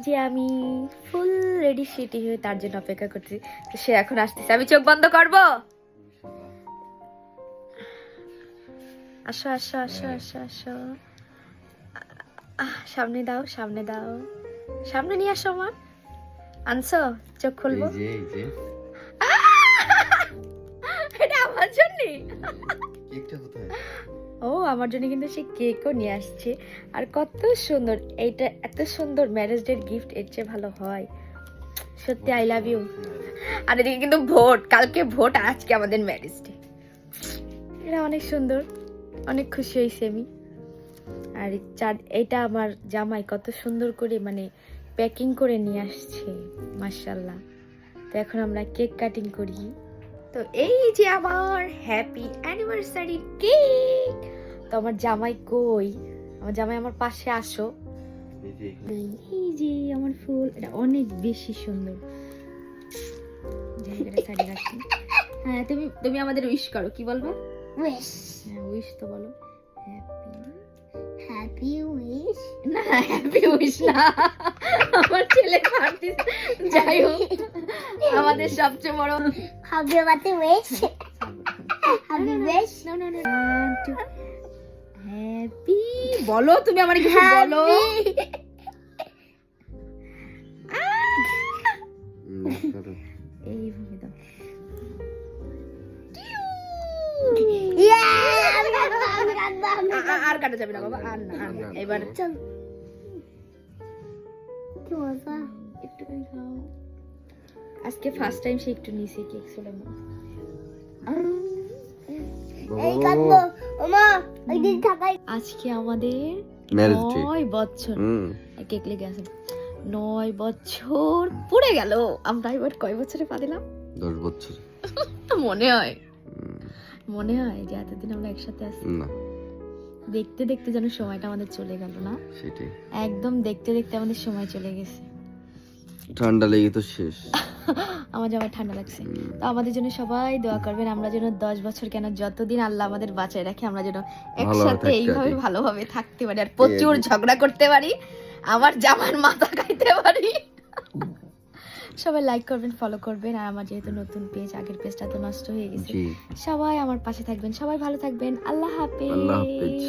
যে আমি full ready সেটি হয়ে তার জন্য অপেক্ষা করছি। তো সে এখন আসতেছে, আমি চোখ বন্ধ করব। আসো আসো আসো আসো আসো, সামনে দাও সামনে দাও, সামনে নিয়ে আসো। আমার আনছো, চোখ খুলবো। এটা আমার জন্য। কেকটা কোথায়? ও আমার জন্য কিন্তু সে কেকও নিয়ে আসছে। আর কত সুন্দর, এইটা এত সুন্দর ম্যারেজ ডে গিফট, এর চেয়ে ভালো হয়? সত্যি আই লাভ ইউ। আর এদিকে কিন্তু ভোট, কালকে ভোট আর আজকে আমাদের ম্যারেজ ডে। এটা অনেক সুন্দর, অনেক খুশি হয়েছি আমি। আর এটা আমার জামাই কত সুন্দর করে মানে প্যাকিং করে নিয়ে আসছে, মাশাআল্লাহ। তো এখন আমরা কেক কাটিং করি। তো এই যে আমার হ্যাপি অ্যানিভার্সারি কেক। তো আমার জামাই কই? আমার জামাই আমার পাশে আসো। এই যে আমার ফুল, এটা অনেক বেশি সুন্দর। হ্যাঁ, তুমি আমাদের উইশ করো, কি বলবো? উইশ। হ্যাঁ, উইশ তো বলো। Happy wish. না, হ্যাপি উইশ না, আমার ছেলে পার্টি। যাই হোক, আমাদের সবচেয়ে বড় happy birthday wish. Happy wish. Happy বলো, তুমি আমার কিছু বলো। এইভাবে দাও। আর কাটা যাবে না বাবা, আর না, আর না। এবার কি মজা। একটু খাও। আজকে ফার্স্ট টাইম সে একটু নিচে কেক ছিল না। এই কাটবো ওমা, ওই দিন থাকাই। আজকে আমাদের ম্যারেজ ডে। 9 বছর। কেক লেগে আছে। 9 বছর পুরে গেল। আমরা এবার কয় বছরে পা দিলাম? 10 বছর। মনে হয়, মনে হয় যে এতদিন আমরা একসাথে আছি। না, দেখতে দেখতে যেন সময়টা আমাদের চলে গেল না? সেটাই। একদম দেখতে দেখতে আমাদের সময় চলে গেছে। ঠান্ডা লেগে তো শেষ। আমার জামাই ঠান্ডা লাগছে। তো আমাদের জন্য সবাই দোয়া করবেন, আমরা যেন 10 বছর কেন যতদিন আল্লাহ আমাদের বাঁচায় রাখে, আমরা যেন একসাথে থাকতে এইভাবে পারি। ভালোভাবে থাকতে পারি আর প্রচুর ঝগড়া করতে পারি, আমার জামার মাথা খাইতে পারি। সবাই লাইক করবেন, ফলো করবেন। আর আমার যেহেতু নতুন পেজ, আগের পেজটা তো নষ্ট হয়ে গেছে, জি, সবাই আমার পাশে থাকবেন, সবাই ভালো থাকবেন। আল্লাহ হাফেজ। আল্লাহ হাফেজ।